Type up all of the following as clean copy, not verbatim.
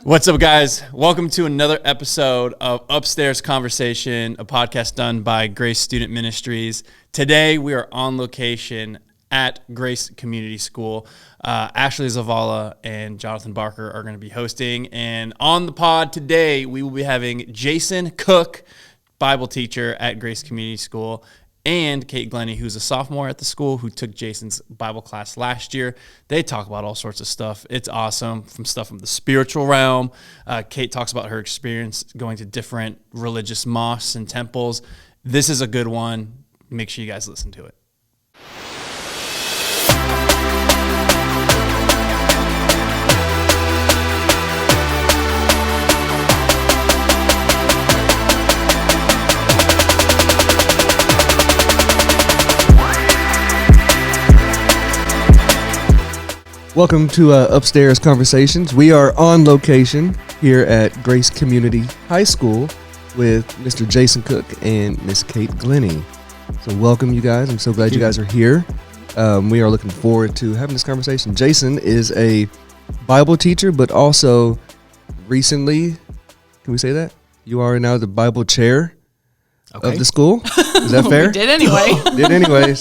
What's up, guys? Welcome to another episode of Upstairs Conversation, a podcast done by Grace Student Ministries. Today, we are on location at Grace Community School. Ashley Zavala and Jonathan Barker are going to be hosting. And on the pod today, we will be having Jason Cook, Bible teacher at Grace Community School, and Kate Glenney, who's a sophomore at the school, who took Jason's Bible class last year. They talk about all sorts of stuff. It's awesome, from stuff from the spiritual realm. Kate talks about her experience going to different religious mosques and temples. This is a good one. Make sure you guys listen to it. Welcome to Upstairs Conversations. We are on location here at Grace Community High School with Mr. Jason Cook and Miss Kate Glenney. So welcome, you guys. I'm so glad you guys are here. We are looking forward to having this conversation. Jason is a Bible teacher, but also recently, can we say that? You are now the Bible chair of the school. Is that fair? We did anyway. Did anyways.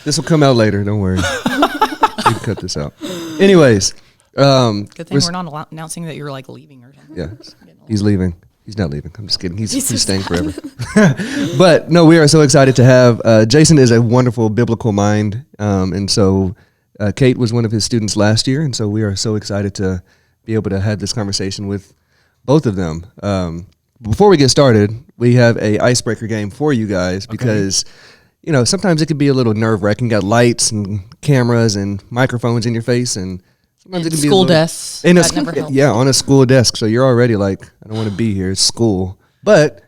This will come out later. Don't worry. You can cut this out. Anyways. Good thing we're not announcing that you're like leaving or something. Yeah, he's leaving. He's not leaving. I'm just kidding. He's staying forever. But no, we are so excited to have, Jason is a wonderful biblical mind. And so Kate was one of his students last year. And so we are so excited to be able to have this conversation with both of them. Before we get started, we have a icebreaker game for you guys because you know, sometimes it could be a little nerve-wracking. You got lights and cameras and microphones in your face, and sometimes it can be school desks. That never helps. Yeah, on a school desk. So you're already like, I don't want to be here. It's school. But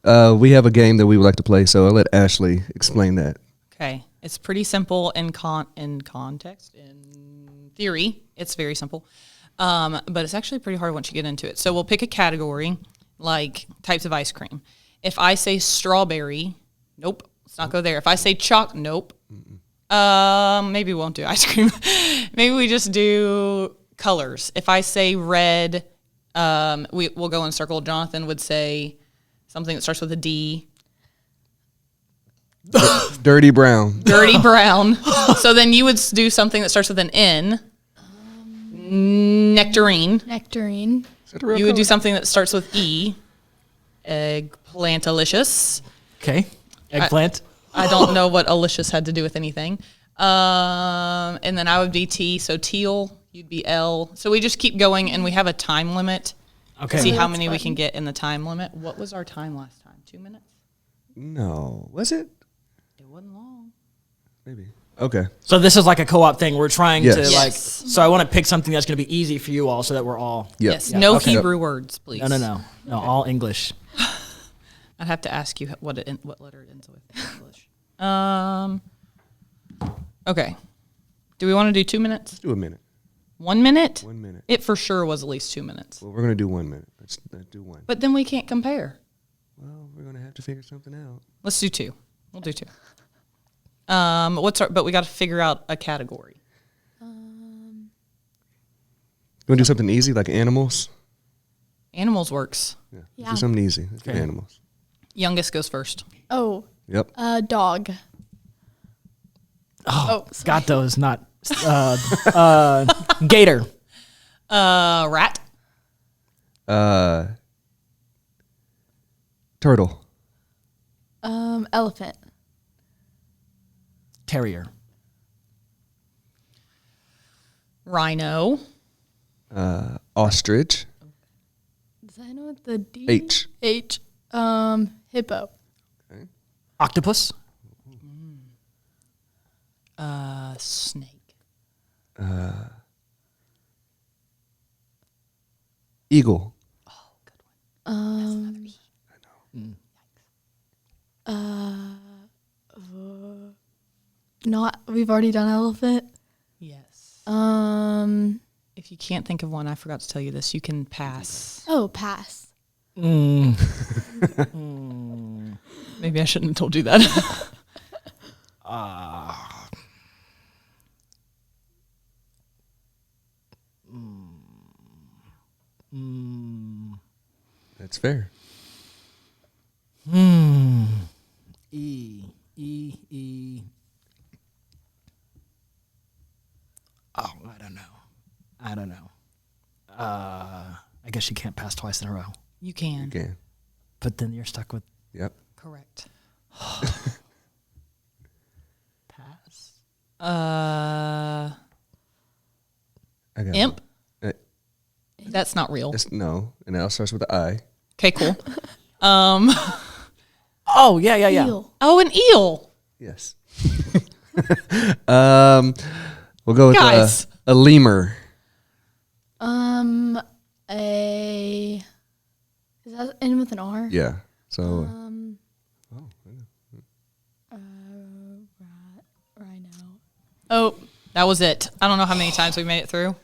we have a game that we would like to play, so I'll let Ashley explain that. Okay, it's pretty simple in context. In theory, it's very simple, but it's actually pretty hard once you get into it. So we'll pick a category, like types of ice cream. If I say strawberry, nope. Let's not go there. If I say nope. Maybe we won't do ice cream. Maybe we just do colors. If I say red, we'll go in a circle. Jonathan would say something that starts with a D. Dirty brown. Dirty brown. So then you would do something that starts with an N. Nectarine. Nectarine. You would do something that starts with E. Eggplantalicious. Okay. Eggplant. I don't know what alicious had to do with anything. And then I would be T, so teal, you'd be L. So we just keep going, and we have a time limit. Okay. See how many we can get in the time limit. What was our time last time? 2 minutes? No. Was it? It wasn't long. Maybe. Okay. So this is like a co-op thing. We're trying to Yes. like. So I want to pick something that's going to be easy for you all, so that we're all. Yep. Yes. Yeah. No Okay. Hebrew words, please. No. All English. I'd have to ask you what letter it ends with in English. Okay. Do we want to do 2 minutes? Let's do a minute. 1 minute? 1 minute. It for sure was at least 2 minutes. Well, we're going to do 1 minute. Let's do one. But then we can't compare. Well, we're going to have to figure something out. Let's do 2. We'll do 2. But we got to figure out a category. You want to do something easy like animals? Animals works. Yeah. Let's Yeah. do something easy. Let's do Okay. animals. Youngest goes first. Oh, Yep. dog. Oh, sorry. got those. Not gator. Rat. Turtle. Elephant. Terrier. Rhino. Ostrich. Does that know what the D? H. H. Hippo. Octopus. Snake. Eagle. Oh, good one. Not. We've already done elephant. Yes. Um. If you can't think of one, I forgot to tell you this. You can pass. Oh, pass. Maybe I shouldn't have told you that. That's fair. E. Oh, I don't know. I guess you can't pass twice in a row. You can. Again. But then you're stuck with Yep. Correct. pass. I got Imp. it. That's not real. No, and it all starts with the I. Okay, cool. Oh, yeah. Eel. Oh, an eel. Yes. We'll go with Guys. a lemur. Is that end with an R? Yeah. So Rhino. Oh, that was it. I don't know how many times we made it through.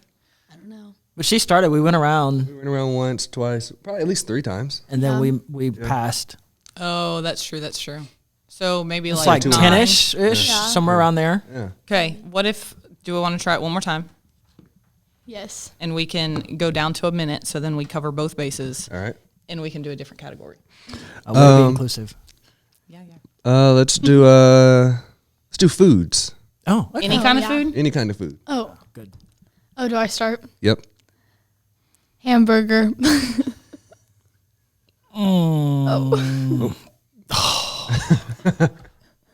I don't know. But she started. We went around, we went around once, twice, probably at least 3 times. and then we passed. Oh, that's true. That's true. So maybe It's like like 9. 10-ish, Yeah. somewhere around there. Yeah. Okay. What if? Do we want to try it one more time? Yes. And we can go down to a minute, so then we cover both bases, All right. and we can do a different category. We'll be inclusive. Yeah. Let's do foods. Oh, okay. Any kind of yeah. food? Any kind of food. Oh. Good. Oh, do I start? Yep. Hamburger.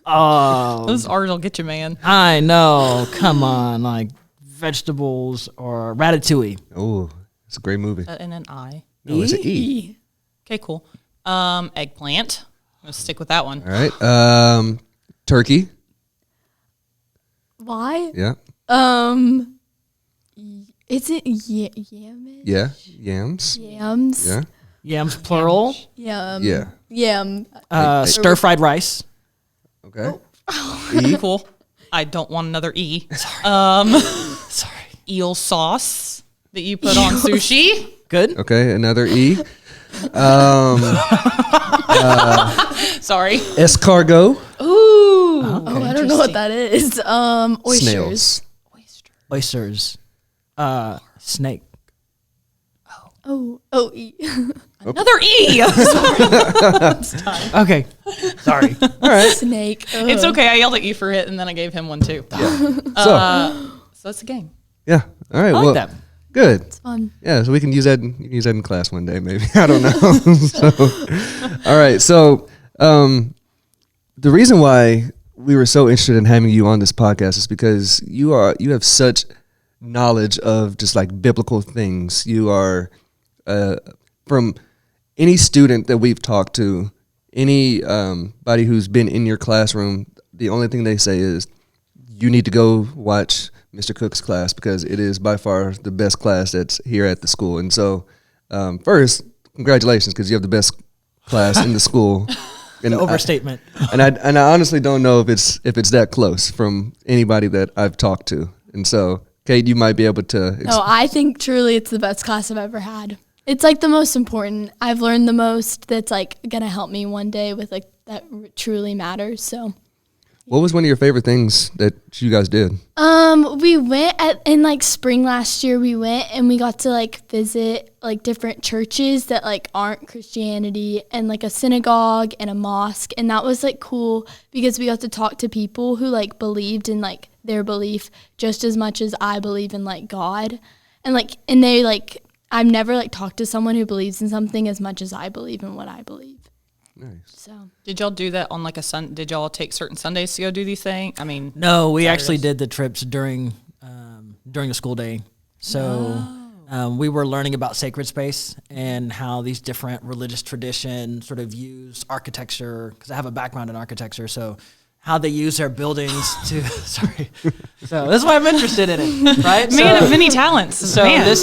Oh, Those R's will get you, man. I know. Come on, like vegetables or ratatouille. Oh, it's a great movie. And an I. No, it's an E. Okay, cool. Eggplant. Let's stick with that one. All right. Turkey. Why? Yeah. Is it yam? Yeah. Yams. Yams. Yeah. Yams plural. Yam. Yeah. Yam. Stir fried rice. Okay. E. Cool. I don't want another E. Sorry. Eel sauce that you put on sushi. Good. Okay. Another E. Sorry. Escargot. Ooh. Oh, I don't know what that is. Oysters. Snails. Oysters. Snake. Oh, E. Another E. Okay. Sorry. All right. Snake. It's okay. I yelled at you for it, and then I gave him one too. So So that's a game. yeah. All right. I well, like that. good. It's fun. Yeah. So we can use that. You can use that in class one day, maybe. I don't know. All right. So the reason why we were so interested in having you on this podcast is because you have such knowledge of just like biblical things. You are from any student that we've talked to, anybody who's been in your classroom, the only thing they say is you need to go watch Mr. Cook's class because it is by far the best class that's here at the school. And so first, congratulations because you have the best class in the school. And Overstatement. And I honestly don't know if it's that close from anybody that I've talked to. And so, Kate, you might be able to. No, I think truly it's the best class I've ever had. It's like the most important. I've learned the most that's like going to help me one day with like that truly matters. So, What was one of your favorite things that you guys did? we went in like spring last year, we went and we got to like visit like different churches that like aren't Christianity and like a synagogue and a mosque. And that was like cool because we got to talk to people who like believed in like their belief just as much as I believe in like God. And they like, I've never like talked to someone who believes in something as much as I believe in what I believe. Nice. So Did y'all do that on like a Sun? Did y'all take certain Sundays to go do these things? I mean, No, we Saturdays. actually did the trips during the school day. So we were learning about sacred space and how these different religious traditions sort of use architecture, because I have a background in architecture, so how they use their buildings to, sorry. So this is why I'm interested in it, right? man So- of many talents. So Man. this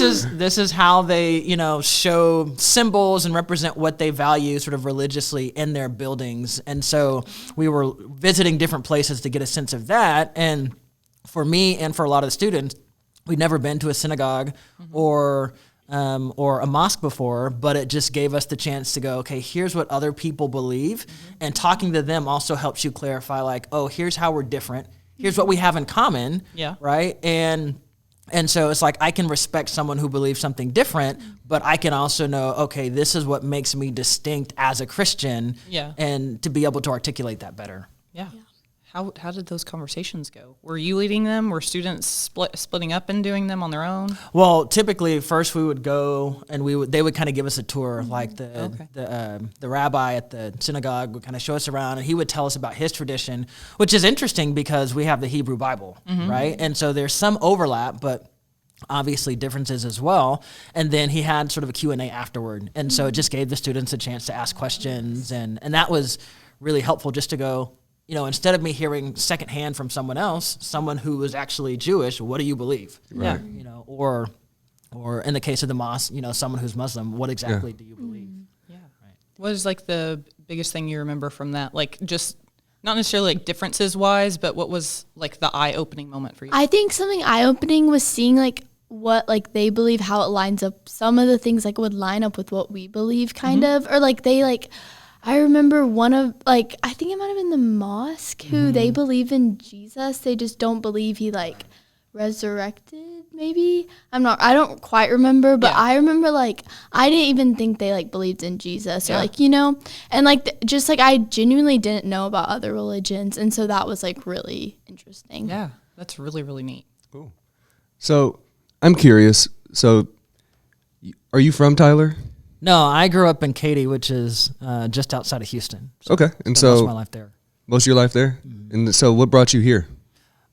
is how they, show symbols and represent what they value sort of religiously in their buildings. And so we were visiting different places to get a sense of that. And for me and for a lot of the students, we'd never been to a synagogue or a mosque before, but it just gave us the chance to go, okay, here's what other people believe. And talking to them also helps you clarify like, oh, here's how we're different. Here's what we have in common. Yeah. Right. And And so it's like I can respect someone who believes something different, but I can also know, okay, this is what makes me distinct as a Christian, and to be able to articulate that better. Yeah. How did those conversations go? Were you leading them? Were students splitting up and doing them on their own? Well, typically first we would go and they would kind of give us a tour, like the rabbi at the synagogue would kind of show us around, and he would tell us about his tradition, which is interesting because we have the Hebrew Bible, right? And so there's some overlap, but obviously differences as well. And then he had sort of a Q&A afterward. And so it just gave the students a chance to ask questions, and that was really helpful just to go, instead of me hearing secondhand from someone else, someone who was actually Jewish, what do you believe? Right. Or in the case of the mosque, someone who's Muslim, what exactly do you believe? Yeah. Right. What is like the biggest thing you remember from that? Like just not necessarily like differences wise, but what was like the eye-opening moment for you? I think something eye-opening was seeing like what like they believe, how it lines up. Some of the things like would line up with what we believe kind of, or like they like, I remember one of, like, I think it might have been the mosque who they believe in Jesus. They just don't believe he, like, resurrected, maybe? I don't quite remember, but I remember, like, I didn't even think they, like, believed in Jesus or, like, and, like, just, like, I genuinely didn't know about other religions. And so that was, like, really interesting. Yeah, that's really, really neat. Cool. So I'm curious. So are you from Tyler? No, I grew up in Katy, which is just outside of Houston. So Okay, and most so of my life there. Most of your life there? And so what brought you here?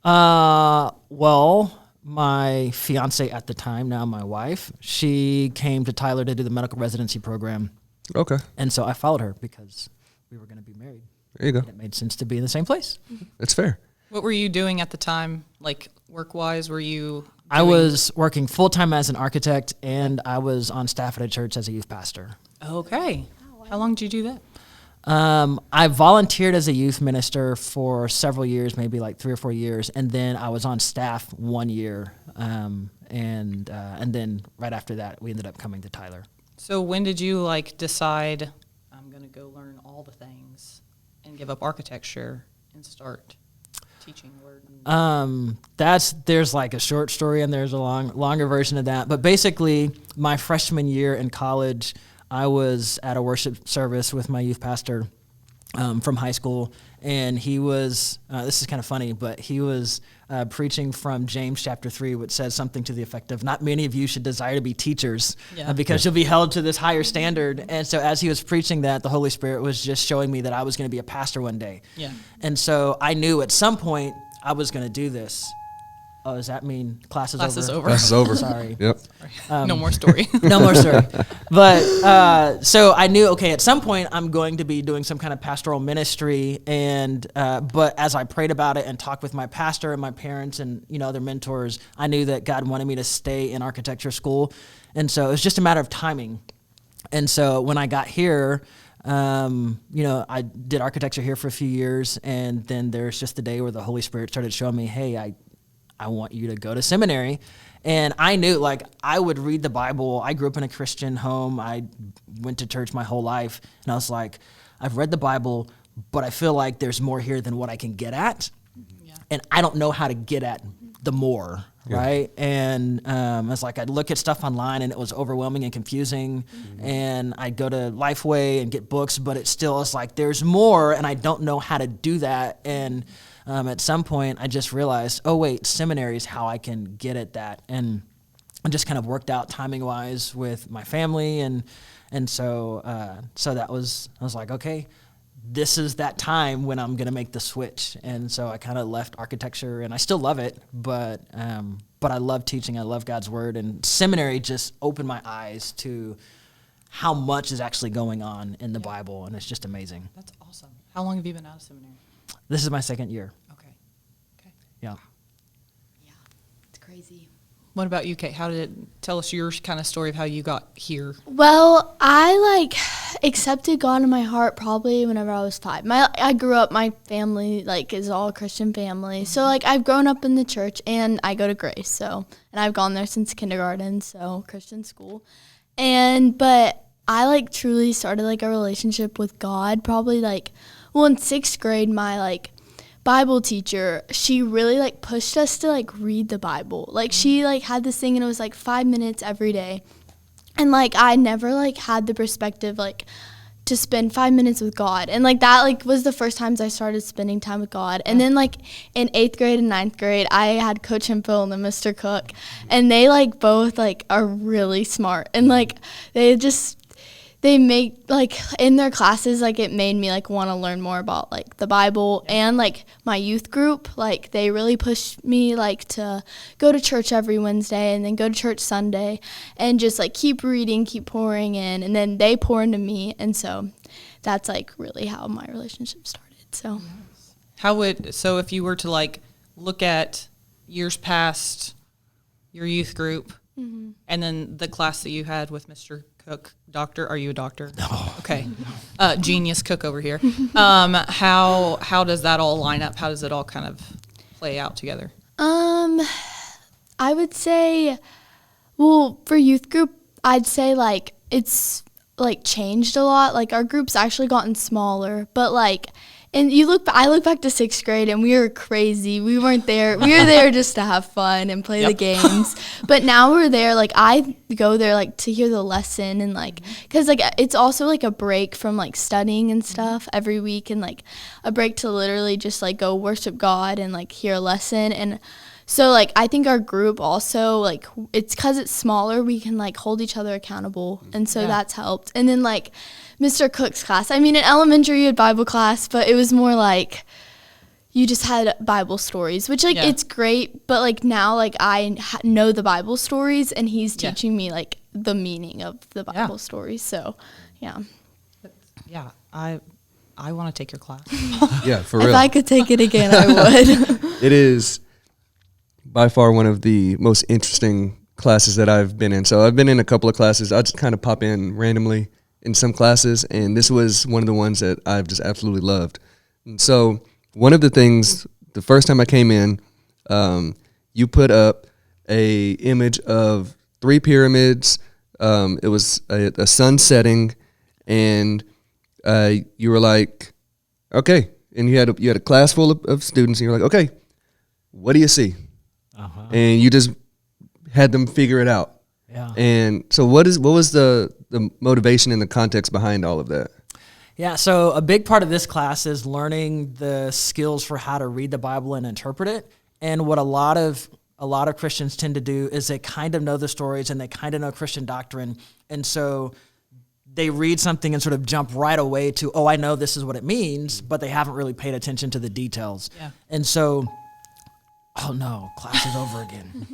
Well, my fiance at the time, now my wife, she came to Tyler to do the medical residency program. Okay. And so I followed her because we were going to be married. There you go. And it made sense to be in the same place. That's fair. What were you doing at the time, like work-wise? Were you I was working full-time as an architect, and I was on staff at a church as a youth pastor. Okay. How long did you do that? I volunteered as a youth minister for several years, maybe like 3 or 4 years, and then I was on staff 1 year, and then right after that, we ended up coming to Tyler. So when did you like decide I'm going to go learn all the things and give up architecture and start teaching word? There's like a short story and there's a longer version of that. But basically, my freshman year in college, I was at a worship service with my youth pastor from high school, and he was, this is kind of funny, but he was preaching from James chapter 3, which says something to the effect of, not many of you should desire to be teachers because you'll be held to this higher standard. And so as he was preaching that, the Holy Spirit was just showing me that I was going to be a pastor one day. Yeah. And so I knew at some point I was going to do this. Oh, does that mean class is over? Class is over. Sorry. Yep. No more story. No more story. But so I knew, okay, at some point I'm going to be doing some kind of pastoral ministry. And but as I prayed about it and talked with my pastor and my parents and other mentors, I knew that God wanted me to stay in architecture school. And so it was just a matter of timing. And so when I got here, I did architecture here for a few years, and then there's just the day where the Holy Spirit started showing me, hey, I want you to go to seminary. And I knew, like, I would read the Bible. I grew up in a Christian home. I went to church my whole life. And I was like, I've read the Bible, but I feel like there's more here than what I can get at. Yeah. And I don't know how to get at the more, right? And it's like I'd look at stuff online, and it was overwhelming and confusing. And I'd go to Lifeway and get books, but it still is like there's more, and I don't know how to do that. And at some point, I just realized, oh, wait, seminary is how I can get at that. And I just kind of worked out timing-wise with my family. And so that was, I was like, okay, this is that time when I'm going to make the switch. And so I kind of left architecture, and I still love it, but I love teaching. I love God's word. And seminary just opened my eyes to how much is actually going on in the Bible, and it's just amazing. That's awesome. How long have you been out of seminary? This is my second year. Okay. Yeah. Yeah, it's crazy. What about you, Kate? Tell us your kind of story of how you got here. Well, I accepted God in my heart probably whenever I was 5. I grew up, my family is all a Christian family. So I've grown up in the church, and I go to Grace. And I've gone there since kindergarten, so Christian school. But I truly started a relationship with God probably in 6th grade. My Bible teacher, she really like pushed us to like read the Bible. Like she like had this thing and it was like 5 minutes every day. And like I never like had the perspective like to spend 5 minutes with God. And like that like was the first times I started spending time with God. And then like in 8th grade and 9th grade, I had Coach Hemphill and then Mr. Cook. And they like both like are really smart. And like they make like in their classes, like it made me like want to learn more about like the Bible. And like my youth group, like they really pushed me like to go to church every Wednesday and then go to church Sunday and just like keep reading, keep pouring in, and then they pour into me. And so that's like really how my relationship started. So So if you were to like look at years past your youth group and then the class that you had with Mr. Cook, doctor, are you a doctor? No. Okay. Genius Cook over here. How does that all line up? How does it all kind of play out together? I would say, well, for youth group, I'd say like it's like changed a lot. Like our group's actually gotten smaller, but like, and I look back to 6th grade and we were crazy. We weren't there. We were there just to have fun and play the games. But now we're there. Like I go there like to hear the lesson and like, cause like it's also like a break from like studying and stuff every week and like a break to literally just like go worship God and like hear a lesson. And so like I think our group also like it's cause it's smaller, we can like hold each other accountable. And so that's helped. And then like Mr. Cook's class. I mean, in elementary you had Bible class, but it was more like you just had Bible stories, which like it's great. But like now, like I know the Bible stories, and he's teaching me like the meaning of the Bible stories. So, yeah. Yeah, I want to take your class. Yeah, for real. If I could take it again, I would. It is by far one of the most interesting classes that I've been in. So I've been in a couple of classes. I just kind of pop in randomly in some classes, and this was one of the ones that I've just absolutely loved. And so one of the things, the first time I came in, you put up a image of 3 pyramids. It was a sun setting, and you were like, okay. And you had a class full of students, and you're like, okay, what do you see? And you just had them figure it out. Yeah. And so what was the motivation and the context behind all of that? Yeah, so a big part of this class is learning the skills for how to read the Bible and interpret it. And what a lot of Christians tend to do is they kind of know the stories and they kind of know Christian doctrine. And so they read something and sort of jump right away to, oh, I know this is what it means, but they haven't really paid attention to the details. Yeah. And so, oh no, class is over again.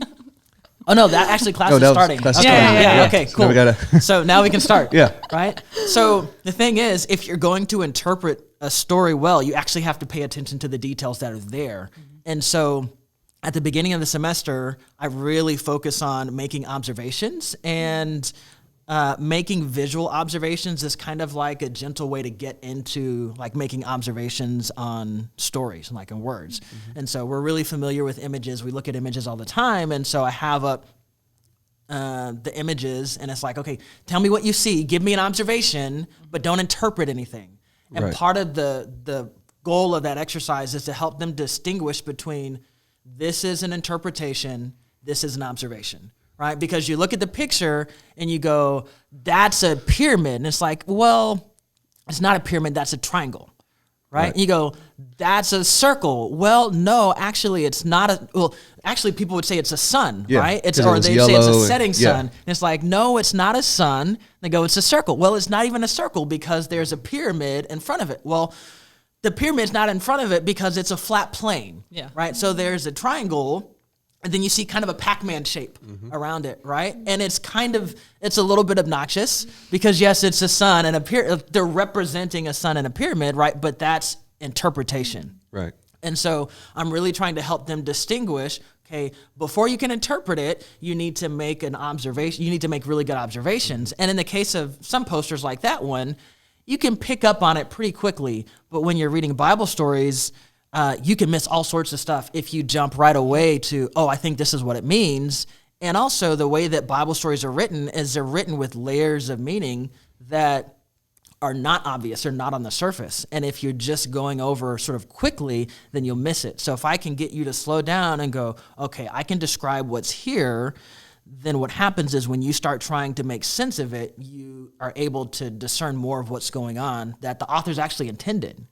Oh no, that actually class is starting. Yeah. Okay, cool. So now we can start. Yeah. Right? So the thing is, if you're going to interpret a story well, you actually have to pay attention to the details that are there. And so at the beginning of the semester, I really focus on making observations, and making visual observations is kind of like a gentle way to get into like making observations on stories, like in words. And so we're really familiar with images. We look at images all the time. And so I have up the images, and it's like, okay, tell me what you see. Give me an observation, but don't interpret anything. And part of the goal of that exercise is to help them distinguish between this is an interpretation, this is an observation. Right? Because you look at the picture and you go, that's a pyramid. And it's like, well, it's not a pyramid, that's a triangle. Right? And you go, that's a circle. Well, no, actually it's not actually people would say it's a sun, right? Or they say it's a setting sun. And it's like, no, it's not a sun. They go, it's a circle. Well, it's not even a circle because there's a pyramid in front of it. Well, the pyramid's not in front of it because it's a flat plane. Yeah. Right? So there's a triangle, and then you see kind of a Pac-Man shape around it, right? And it's a little bit obnoxious because yes, it's a sun and they're representing a sun and a pyramid, right? But that's interpretation. Right. And so I'm really trying to help them distinguish, okay, before you can interpret it, you need to make an observation. You need to make really good observations. And in the case of some posters like that one, you can pick up on it pretty quickly. But when you're reading Bible stories, you can miss all sorts of stuff if you jump right away to, oh, I think this is what it means. And also the way that Bible stories are written is they're written with layers of meaning that are not obvious or not on the surface. And if you're just going over sort of quickly, then you'll miss it. So if I can get you to slow down and go, okay, I can describe what's here, then what happens is when you start trying to make sense of it, you are able to discern more of what's going on that the author's actually intended,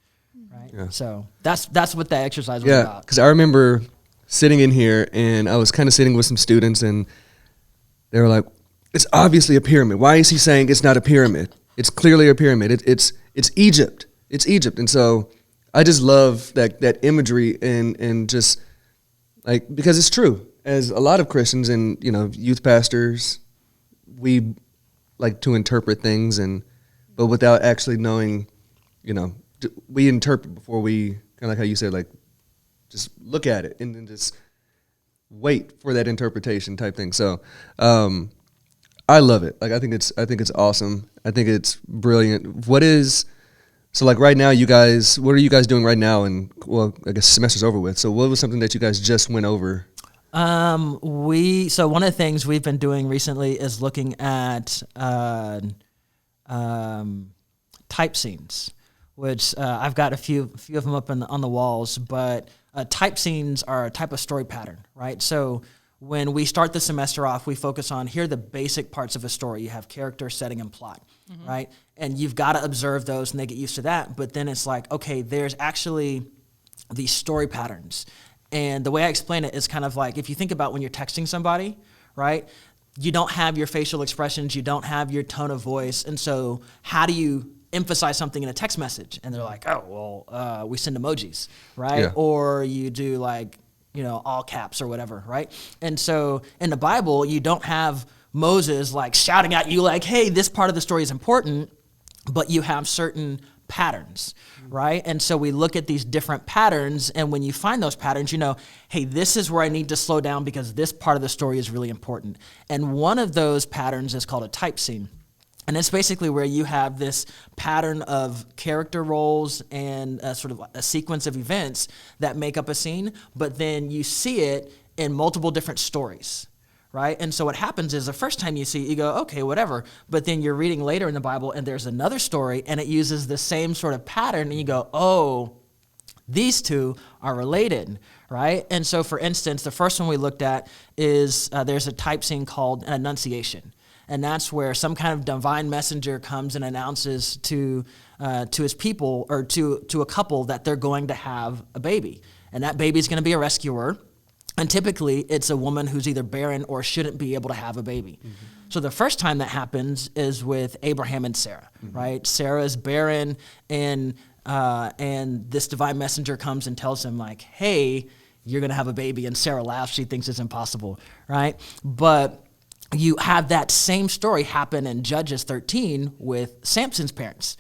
right? Yeah. So that's what that exercise was about. Yeah, because I remember sitting in here, and I was kind of sitting with some students, and they were like, it's obviously a pyramid. Why is he saying it's not a pyramid? It's clearly a pyramid. It's Egypt. It's Egypt. And so I just love that imagery and just like, because it's true. As a lot of Christians and, youth pastors, we like to interpret things, but without actually knowing, we interpret before we, kind of like how you said, like, just look at it and then just wait for that interpretation type thing. So I love it. Like, I think it's awesome. I think it's brilliant. So like right now, what are you guys doing right now? And well, I guess semester's over with. So what was something that you guys just went over? So one of the things we've been doing recently is looking at type scenes, which I've got a few of them up on the walls. But type scenes are a type of story pattern, right? So when we start the semester off, we focus on here are the basic parts of a story. You have character, setting, and plot, right? And you've got to observe those, and they get used to that. But then it's like, okay, there's actually these story patterns. And the way I explain it is kind of like if you think about when you're texting somebody, right? You don't have your facial expressions, you don't have your tone of voice. And so how do you emphasize something in a text message? And they're like, oh, well, we send emojis, right? Yeah. Or you do like, all caps or whatever, right? And so in the Bible, you don't have Moses like shouting at you like, hey, this part of the story is important, but you have certain patterns, right? And so we look at these different patterns, and when you find those patterns, hey, this is where I need to slow down because this part of the story is really important. And one of those patterns is called a type scene. And it's basically where you have this pattern of character roles and sort of a sequence of events that make up a scene, but then you see it in multiple different stories, right? And so what happens is the first time you see it, you go, okay, whatever. But then you're reading later in the Bible and there's another story and it uses the same sort of pattern and you go, oh, these two are related, right? And so for instance, the first one we looked at is there's a type scene called an annunciation. And that's where some kind of divine messenger comes and announces to his people or to a couple that they're going to have a baby. And that baby is going to be a rescuer. And typically, it's a woman who's either barren or shouldn't be able to have a baby. Mm-hmm. So the first time that happens is with Abraham and Sarah, right? Sarah is barren, and this divine messenger comes and tells him, like, hey, you're going to have a baby. And Sarah laughs. She thinks it's impossible, right? But you have that same story happen in Judges 13 with Samson's parents,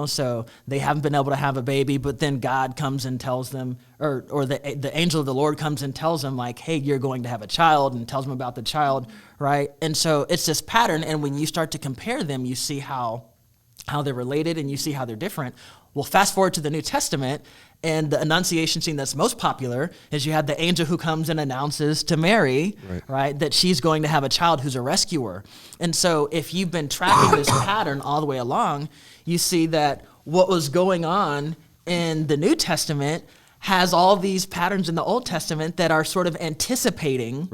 so they haven't been able to have a baby, but then God comes and tells them, or the angel of the Lord comes and tells them like, hey, you're going to have a child, and tells them about the child, right? And so it's this pattern, and when you start to compare them, you see how they're related and you see how they're different. Well, fast forward to the New Testament, and the Annunciation scene that's most popular is you have the angel who comes and announces to Mary, right, that she's going to have a child who's a rescuer. And so if you've been tracking this pattern all the way along, you see that what was going on in the New Testament has all these patterns in the Old Testament that are sort of anticipating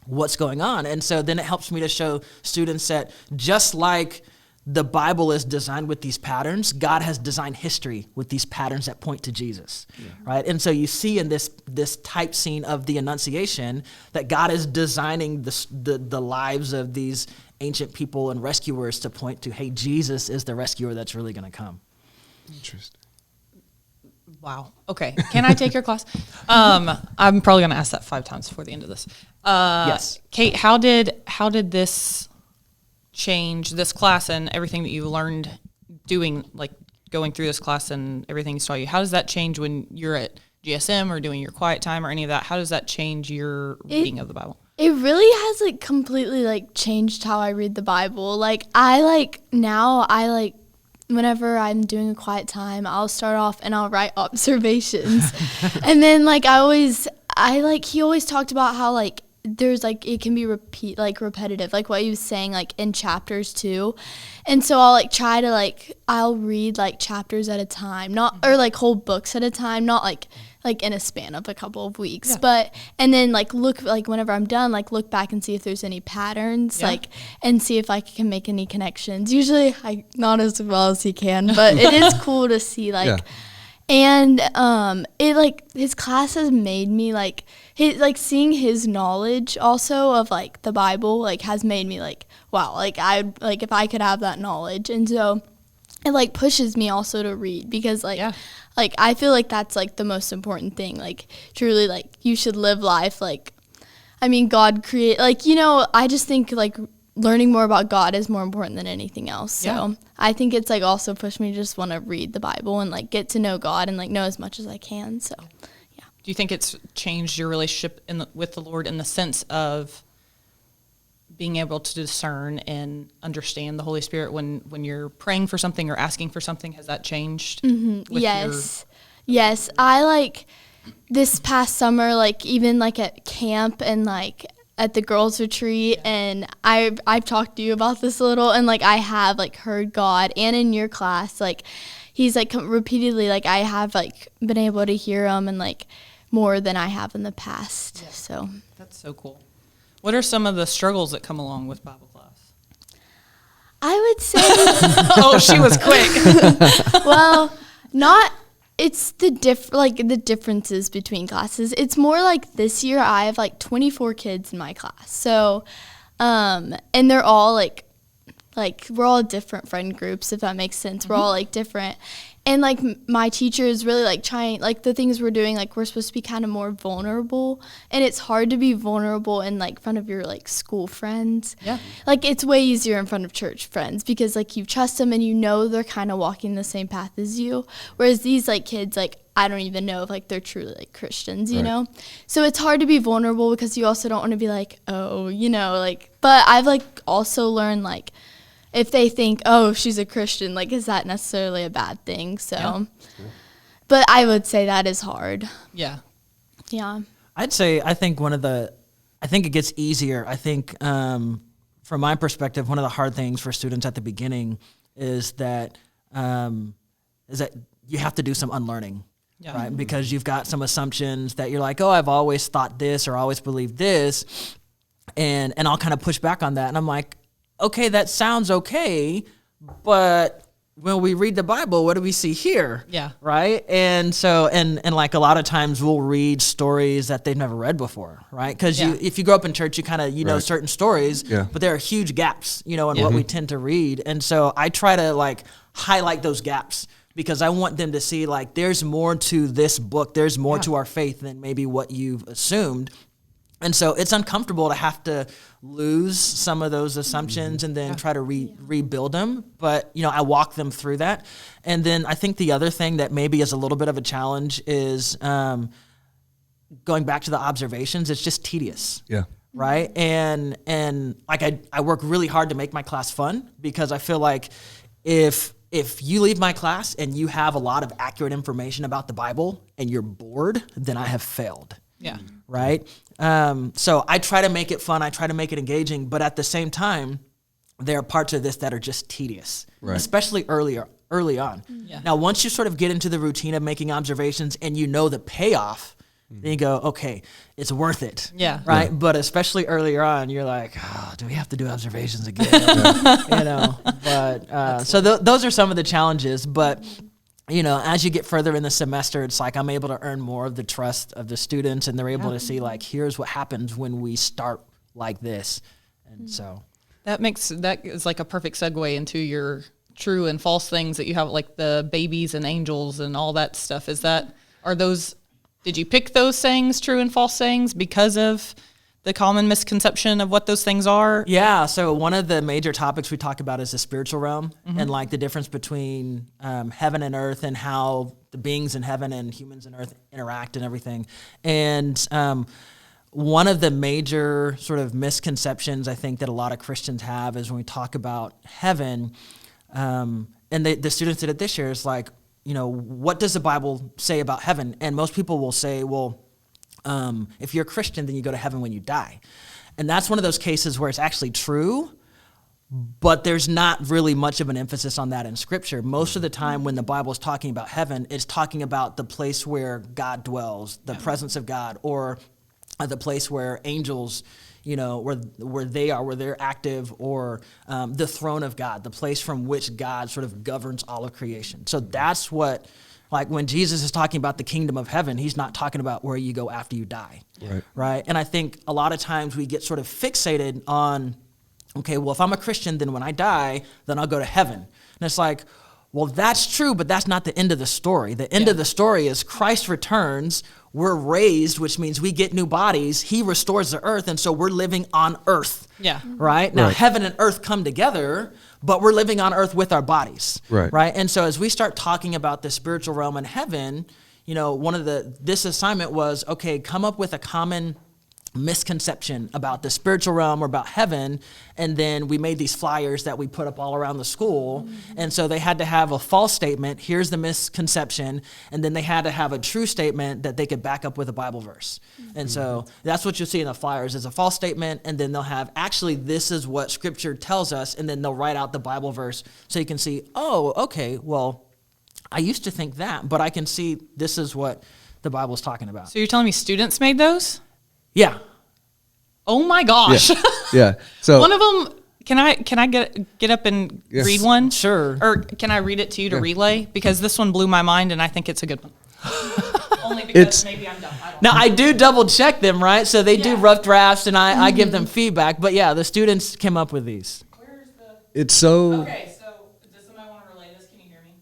what's going on. And so then it helps me to show students that just like the Bible is designed with these patterns, God has designed history with these patterns that point to Jesus, right? And so you see in this type scene of the Annunciation that God is designing the lives of these ancient people and rescuers to point to, hey, Jesus is the rescuer that's really going to come. Interesting. Wow. Okay. Can I take your class? I'm probably going to ask that 5 times before the end of this. Yes. Kate, how did this change this class and everything that you learned doing, like going through this class and everything you saw you? How does that change when you're at GSM or doing your quiet time or any of that? How does that change your reading of the Bible? It really has like completely changed how I read the Bible. Now whenever I'm doing a quiet time, I'll start off and I'll write observations. And then he always talked about how there's like it can be repetitive, like what he was saying, like in chapters too. And so I'll like try to like I'll read like chapters at a time, not or like whole books at a time, not like in a span of a couple of weeks, but and then like look like whenever I'm done, like look back and see if there's any patterns, like and see if I can make any connections. Usually I not as well as he can, but it is cool to see like and it like his class has made me like his like seeing his knowledge also of like the Bible like has made me like wow, like I like if I could have that knowledge. And so it like pushes me also to read because like like I feel like that's like the most important thing, like truly like you should live life like I mean God create like you know I just think like learning more about God is more important than anything else. So I think it's like also pushed me to just want to read the Bible and like get to know God and like know as much as I can. So yeah. Do you think it's changed your relationship with the Lord in the sense of being able to discern and understand the Holy Spirit when you're praying for something or asking for something? Has that changed? Yes. I like this past summer, like even like at camp and like at the girls' retreat, and I've talked to you about this a little, and like I have like heard God, and in your class, like he's like repeatedly, like I have like been able to hear him and like more than I have in the past. So that's so cool. What are some of the struggles that come along with Bible class? I would say oh, she was quick. well, not it's the the differences between classes. It's more like this year I have like 24 kids in my class. So and they're all like we're all different friend groups, if that makes sense. We're all like different. And like my teacher is really like trying, like the things we're doing, like we're supposed to be kind of more vulnerable, and it's hard to be vulnerable in like front of your like school friends. Yeah. Like it's way easier in front of church friends because like you trust them and you know they're kind of walking the same path as you. Whereas these like kids, like I don't even know if like they're truly like Christians, you know? So it's hard to be vulnerable because you also don't want to be like, oh, you know, like, but I've like also learned like, if they think, oh, she's a Christian, like, is that necessarily a bad thing? So, but I would say that is hard. Yeah. Yeah. I'd say, I think it gets easier. I think from my perspective, one of the hard things for students at the beginning is that you have to do some unlearning, right? Because you've got some assumptions that you're like, oh, I've always thought this or always believed this. And I'll kind of push back on that. And I'm like, okay, that sounds okay, but when we read the Bible, what do we see here? Yeah. Right? And so, and like a lot of times we'll read stories that they've never read before, right? Because if you grow up in church, you kind of, know certain stories, but there are huge gaps, in what we tend to read. And so I try to like highlight those gaps because I want them to see like there's more to this book, there's more to our faith than maybe what you've assumed. And so it's uncomfortable to have to lose some of those assumptions and then try to rebuild them. But, I walk them through that. And then I think the other thing that maybe is a little bit of a challenge is going back to the observations. It's just tedious. Yeah. Right. And like I work really hard to make my class fun because I feel like if you leave my class and you have a lot of accurate information about the Bible and you're bored, then I have failed. Yeah. Right. So I try to make it fun. I try to make it engaging, but at the same time, there are parts of this that are just tedious, especially early on. Yeah. Now, once you sort of get into the routine of making observations and you know the payoff, then you go, okay, it's worth it. Yeah. Right. Yeah. But especially earlier on, you're like, oh, do we have to do observations again? But so those are some of the challenges, but as you get further in the semester, it's like I'm able to earn more of the trust of the students, and they're able to see like, here's what happens when we start like this. And so that is like a perfect segue into your true and false things that you have, like the babies and angels and all that stuff. Did you pick those sayings, true and false sayings, because of the common misconception of what those things are? Yeah, so one of the major topics we talk about is the spiritual realm and like the difference between heaven and earth and how the beings in heaven and humans in earth interact and everything. And one of the major sort of misconceptions I think that a lot of Christians have is when we talk about heaven, and the students did it this year, is like, what does the Bible say about heaven? And most people will say, well, if you're a Christian, then you go to heaven when you die. And that's one of those cases where it's actually true, but there's not really much of an emphasis on that in Scripture. Most of the time when the Bible is talking about heaven, it's talking about the place where God dwells, the presence of God, or the place where angels, where they're active, or the throne of God, the place from which God sort of governs all of creation. So that's what, like when Jesus is talking about the kingdom of heaven, he's not talking about where you go after you die, right? And I think a lot of times we get sort of fixated on, okay, well, if I'm a Christian, then when I die, then I'll go to heaven. And it's like, well, that's true, but that's not the end of the story. The end of the story is Christ returns, we're raised, which means we get new bodies. He restores the earth, and so we're living on earth. Yeah. Right? Now, heaven and earth come together, but we're living on earth with our bodies. Right? And so as we start talking about the spiritual realm in heaven, this assignment was, okay, come up with a common misconception about the spiritual realm or about heaven, and then we made these flyers that we put up all around the school. And so they had to have a false statement, here's the misconception, and then they had to have a true statement that they could back up with a Bible verse. And so that's what you'll see in the flyers is a false statement, and then they'll have, actually, this is what Scripture tells us, and then they'll write out the Bible verse so you can see, oh, okay, well, I used to think that, but I can see this is what the Bible's talking about. So you're telling me students made those? Yeah. Oh my gosh. Yeah. So one of them, can I get up and read one? Sure. Or can I read it to you to relay? Because this one blew my mind and I think it's a good one. Only because maybe I'm dumb. I do double check them, right? So they do rough drafts and I give them feedback. But yeah, the students came up with these. Where's the... It's so... Okay, so does somebody want to relay this? Can you hear me?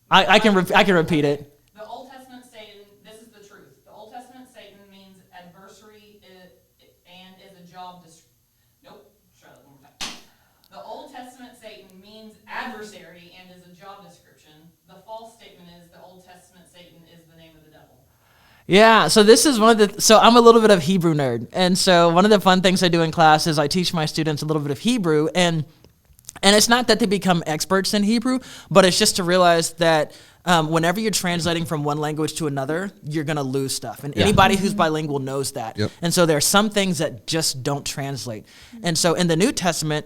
I can repeat it. The Old Testament Satan, this is the truth. The Old Testament Satan means adversary and is a job description. Nope, try that one more time. The Old Testament Satan means adversary and is a job description. The false statement is the Old Testament Satan is the name of the devil. Yeah, so this is so I'm a little bit of Hebrew nerd. And so one of the fun things I do in class is I teach my students a little bit of Hebrew, and it's not that they become experts in Hebrew, but it's just to realize that whenever you're translating from one language to another, you're going to lose stuff. And anybody who's bilingual knows that. Yep. And so there are some things that just don't translate. And so in the New Testament,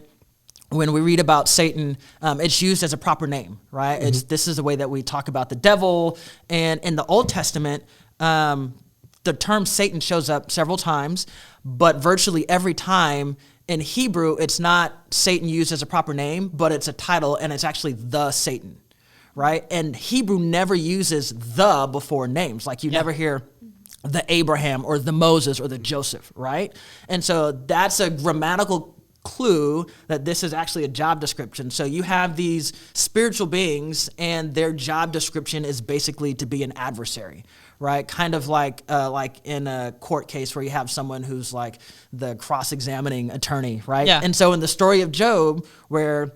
when we read about Satan, it's used as a proper name, right? This is the way that we talk about the devil. And in the Old Testament, the term Satan shows up several times, but virtually every time in Hebrew, it's not Satan used as a proper name, but it's a title, and it's actually the Satan, right? And Hebrew never uses the before names. Like you never hear the Abraham or the Moses or the Joseph, right? And so that's a grammatical clue that this is actually a job description. So you have these spiritual beings, and their job description is basically to be an adversary, right? Kind of like in a court case where you have someone who's like the cross-examining attorney, right? Yeah. And so in the story of Job, where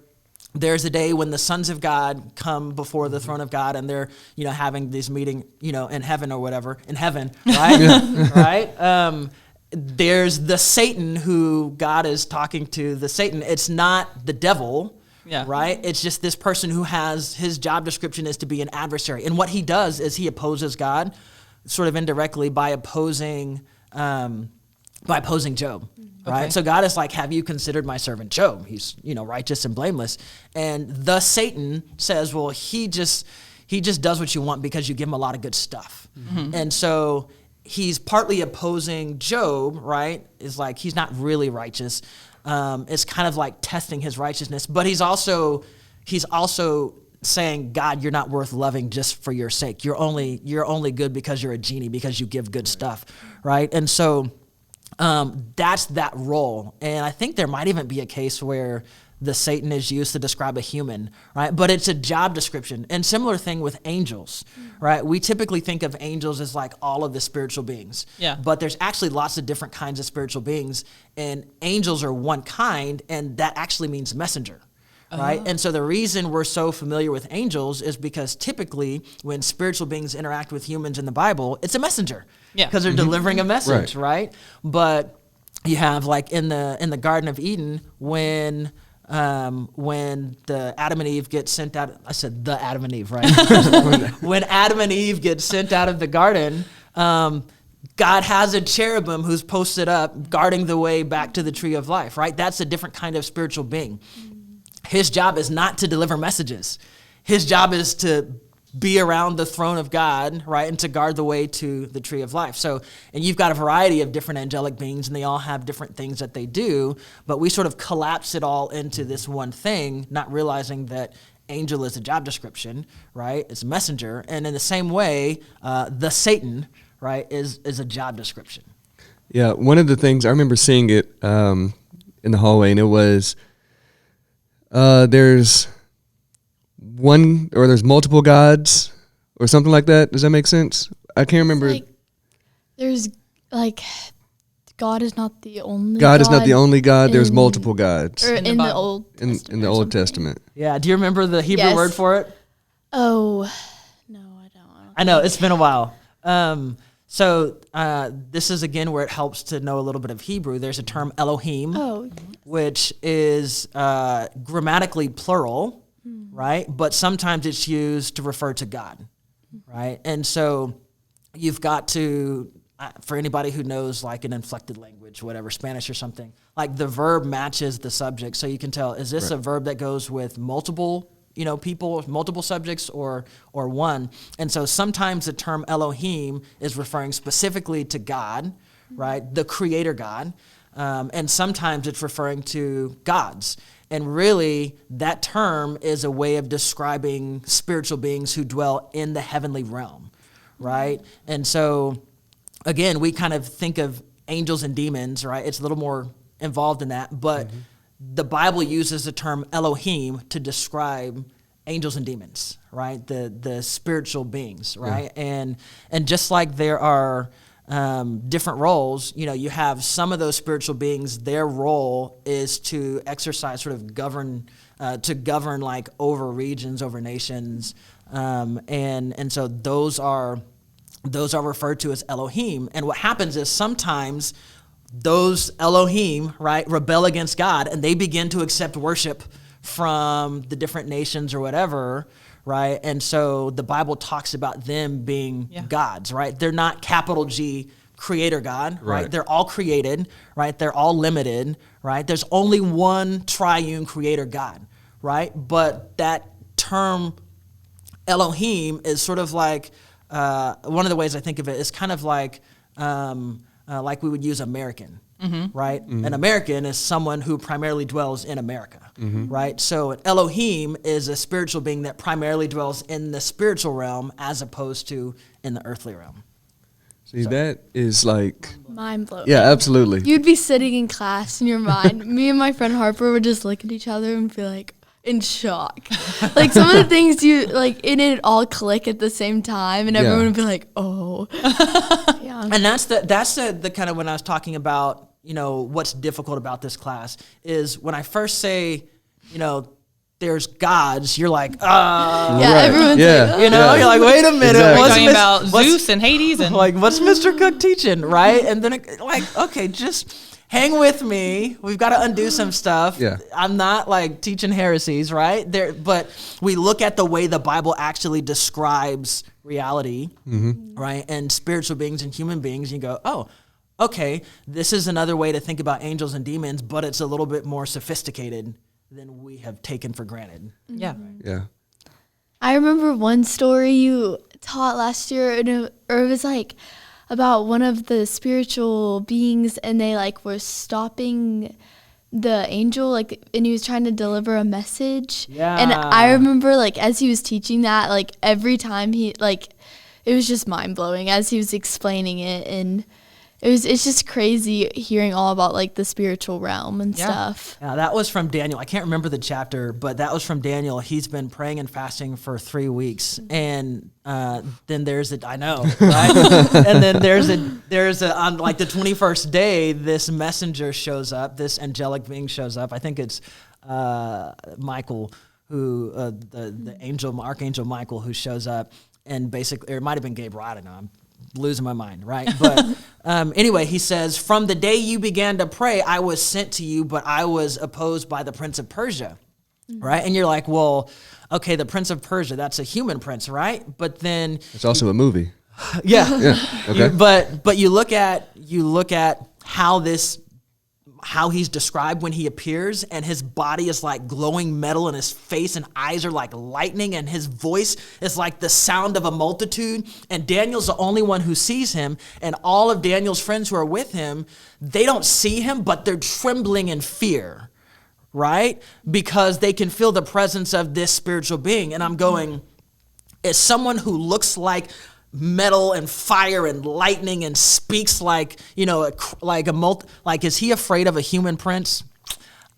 there's a day when the sons of God come before the throne of God, and they're, having this meeting, in heaven or whatever, in heaven, right? Right? There's the Satan who God is talking to. The Satan, it's not the devil, right? It's just this person who has, his job description is to be an adversary. And what he does is he opposes God, sort of indirectly by opposing Job. Right? Okay. So God is like, have you considered my servant Job? He's, righteous and blameless. And thus Satan says, well, he just does what you want because you give him a lot of good stuff. Mm-hmm. And so he's partly opposing Job, right? Is like, he's not really righteous. It's kind of like testing his righteousness, but he's also saying, God, you're not worth loving just for your sake. You're only good because you're a genie, because you give good stuff, right? And so that's that role. And I think there might even be a case where the Satan is used to describe a human, right? But it's a job description. And similar thing with angels, right? We typically think of angels as like all of the spiritual beings. Yeah. But there's actually lots of different kinds of spiritual beings, and angels are one kind, and that actually means messenger. Right? And so the reason we're so familiar with angels is because typically when spiritual beings interact with humans in the Bible, it's a messenger. Yeah. Because they're delivering a message, right? But you have like in the Garden of Eden, when the Adam and Eve get sent out, I said the Adam and Eve, right? When Adam and Eve get sent out of the garden, God has a cherubim who's posted up guarding the way back to the tree of life, right? That's a different kind of spiritual being. His job is not to deliver messages. His job is to be around the throne of God, right, and to guard the way to the tree of life. So, and you've got a variety of different angelic beings, and they all have different things that they do, but we sort of collapse it all into this one thing, not realizing that angel is a job description, right? It's a messenger, and in the same way, the Satan, right, is a job description. Yeah, one of the things, I remember seeing it in the hallway, and it was, there's multiple gods or something like that. Does that make sense? I can't remember. Like, there's like God is not the only God is not the only God. There's multiple gods or in the Bible. Old in the Old Testament. Yeah, do you remember the Hebrew Yes. word for it? Oh, no, I don't. I know, it's been a while. So this is, again, where it helps to know a little bit of Hebrew. There's a term Elohim, Oh, which is grammatically plural, right? But sometimes it's used to refer to God, right? And so you've got to, for anybody who knows like an inflected language, whatever, Spanish or something, like the verb matches the subject. So you can tell, is this a verb that goes with multiple people, multiple subjects, or one? And so sometimes the term Elohim is referring specifically to God, right? The creator God. And sometimes it's referring to gods. And really, that term is a way of describing spiritual beings who dwell in the heavenly realm, right? And so, again, we kind of think of angels and demons, right? It's a little more involved in that, but the Bible uses the term Elohim to describe angels and demons, right? The spiritual beings, right? And just like there are different roles, you have some of those spiritual beings, their role is to exercise, sort of govern like over regions, over nations, and so those are referred to as Elohim. And what happens is sometimes those Elohim, right, rebel against God, and they begin to accept worship from the different nations or whatever, right? And so the Bible talks about them being gods, right? They're not capital G creator God, right? They're all created, right? They're all limited, right? There's only one triune creator God, right? But that term Elohim is sort of like, one of the ways I think of it is kind of like we would use American, right? An American is someone who primarily dwells in America, right? So an Elohim is a spiritual being that primarily dwells in the spiritual realm as opposed to in the earthly realm. See, that is like mind blowing. Yeah, absolutely. You'd be sitting in class in your mind. Me and my friend Harper would just look at each other and be like in shock. Like some of the things you like, it'd all click at the same time, and everyone would be like, "Oh, yeah." And that's the kind of when I was talking about what's difficult about this class is when I first say there's gods, you're like, Everyone's like, you're like, wait a minute, Exactly. We're talking about Zeus and Hades and like, what's Mr. Cook teaching, right? And then okay, just hang with me. We've got to undo some stuff. Yeah. I'm not like teaching heresies, right? But we look at the way the Bible actually describes reality, right? And spiritual beings and human beings, and you go, oh, okay, this is another way to think about angels and demons, but it's a little bit more sophisticated than we have taken for granted. yeah. Yeah. I remember one story you taught last year, and it was like about one of the spiritual beings, and they like were stopping the angel, and he was trying to deliver a message. Yeah. And I remember as he was teaching that, every time he it was just mind blowing as he was explaining it, and it's just crazy hearing all about the spiritual realm and stuff. Yeah, that was from Daniel. I can't remember the chapter, but that was from Daniel. He's been praying and fasting for 3 weeks, and then there's I know, right? And then there's on the 21st day, this messenger shows up. This angelic being shows up. I think it's Michael, who the angel, Archangel Michael, who shows up, and basically, or it might have been Gabriel. I don't know. I'm losing my mind, right? But anyway, he says, from the day you began to pray, I was sent to you, but I was opposed by the prince of Persia, right? And you're like, well, okay, the prince of Persia, that's a human prince, right? But then It's also a movie. Yeah. Okay. But you look at how he's described when he appears, and his body is like glowing metal, and his face and eyes are like lightning, and his voice is like the sound of a multitude, and Daniel's the only one who sees him, and all of Daniel's friends who are with him, they don't see him, but they're trembling in fear, right? Because they can feel the presence of this spiritual being. And I'm going, as someone who looks like metal and fire and lightning and speaks like, is he afraid of a human prince?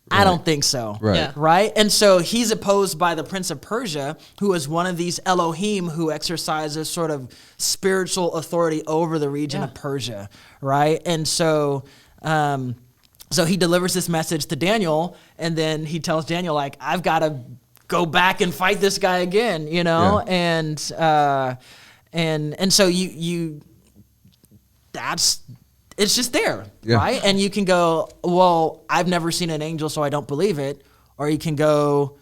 I don't think so. Right. Yeah. Right? And so he's opposed by the prince of Persia, who is one of these Elohim who exercises sort of spiritual authority over the region of Persia, right? And so he delivers this message to Daniel, and then he tells Daniel, like, I've got to go back and fight this guy again, and so it's just there, right? And you can go, well, I've never seen an angel, so I don't believe it. Or you can go,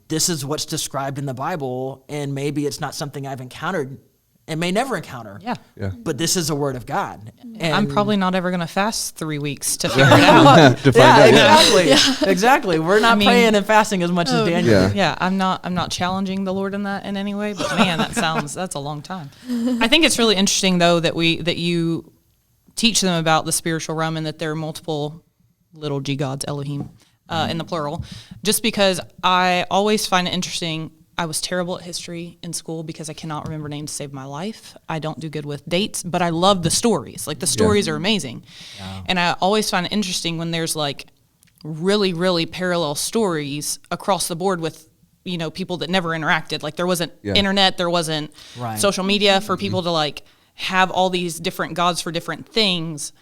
this is what's described in the Bible, and maybe it's not something I've encountered and may never encounter. Yeah. But this is a word of God. And I'm probably not ever going to fast 3 weeks to figure it out. To find out. exactly. Exactly. We're not praying and fasting as much as Daniel. Yeah. Yeah, I'm not challenging the Lord in that in any way, but man, that's a long time. I think it's really interesting though that you teach them about the spiritual realm and that there are multiple little g gods, Elohim, in the plural, just because I always find it interesting. I was terrible at history in school because I cannot remember names to save my life. I don't do good with dates, but I love the stories. Like the stories are amazing. Yeah. And I always find it interesting when there's like really, really parallel stories across the board with, people that never interacted. Like there wasn't internet, there wasn't social media for people to like have all these different gods for different things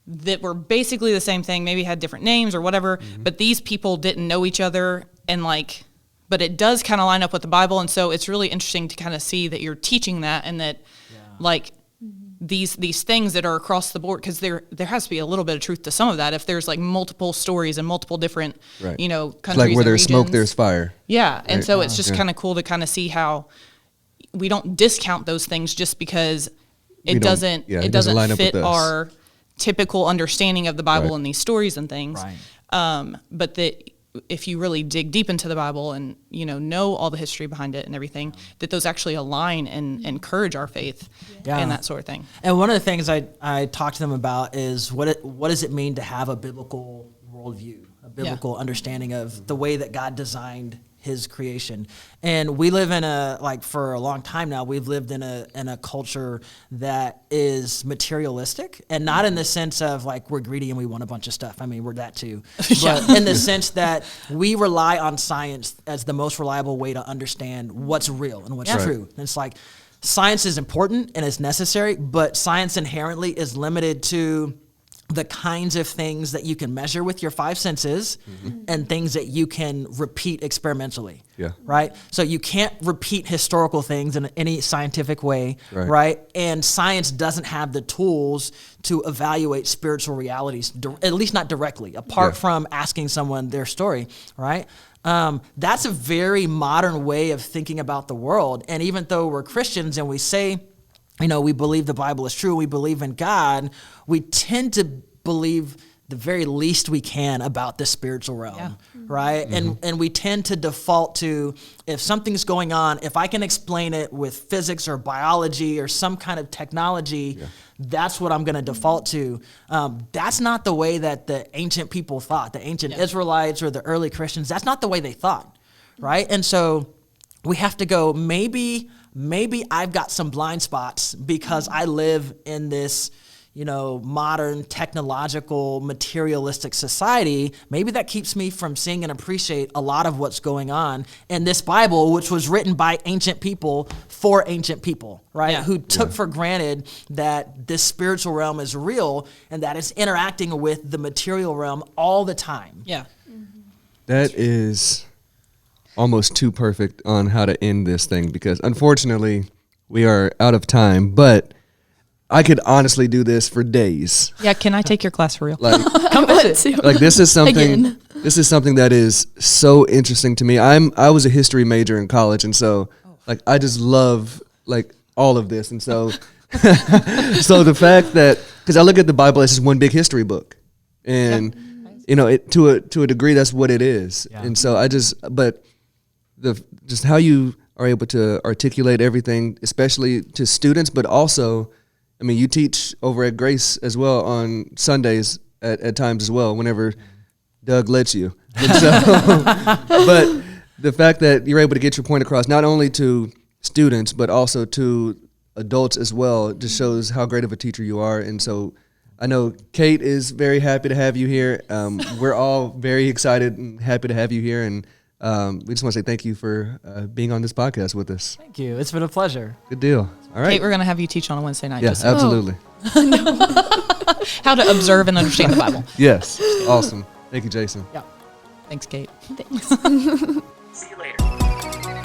that were basically the same thing, maybe had different names or whatever, but these people didn't know each other and like, but it does kind of line up with the Bible. And so it's really interesting to kind of see that you're teaching that and that like these things that are across the board, because there has to be a little bit of truth to some of that. If there's like multiple stories and multiple different, countries like where there's and smoke, regions. there's fire. Yeah. And so it's just kind of cool to kind of see how we don't discount those things just because it doesn't line up fit with us. our typical understanding of the Bible and these stories and things. Right. But that if you really dig deep into the Bible and know all the history behind it and everything, that those actually align and encourage our faith and that sort of thing. And one of the things I talk to them about is what does it mean to have a biblical worldview, a biblical understanding of the way that God designed his creation. And we live for a long time now, we've lived in a culture that is materialistic, and not in the sense of like we're greedy and we want a bunch of stuff. I mean, we're that too. But in the sense that we rely on science as the most reliable way to understand what's real and what's true. And it's like science is important and it's necessary, but science inherently is limited to the kinds of things that you can measure with your five senses and things that you can repeat experimentally. Yeah. Right? So you can't repeat historical things in any scientific way, right? And science doesn't have the tools to evaluate spiritual realities, at least not directly, apart from asking someone their story, right? That's a very modern way of thinking about the world. And even though we're Christians and we say, we believe the Bible is true, we believe in God, we tend to believe the very least we can about the spiritual realm, right? And we tend to default to, if something's going on, if I can explain it with physics or biology or some kind of technology, that's what I'm going to default to. That's not the way that the ancient people thought. The ancient Israelites or the early Christians, that's not the way they thought, right? And so we have to go, maybe I've got some blind spots because I live in this, modern, technological, materialistic society. Maybe that keeps me from seeing and appreciate a lot of what's going on in this Bible, which was written by ancient people for ancient people, right? Who took for granted that this spiritual realm is real and that it's interacting with the material realm all the time. Yeah. That is almost too perfect on how to end this thing, because unfortunately we are out of time, but I could honestly do this for days. Yeah, can I take your class for real? Like, come visit. Like this is something that is so interesting to me. I was a history major in college, and so like I just love all of this. And so, so the fact that, because I look at the Bible as just one big history book, and you know, it to a degree that's what it is. Yeah. And so just how you are able to articulate everything, especially to students, but also, I mean, you teach over at Grace as well on Sundays at times as well, whenever Doug lets you. And so, but the fact that you're able to get your point across, not only to students, but also to adults as well, just shows how great of a teacher you are. And so I know Kate is very happy to have you here. We're all very excited and happy to have you here. And we just want to say thank you for being on this podcast with us. Thank you. It's been a pleasure. Good deal. All right. Kate, we're going to have you teach on a Wednesday night. Yeah, just absolutely. how to observe and understand the Bible. Yes. Awesome. Thank you, Jason. Yeah. Thanks, Kate. Thanks. See you later.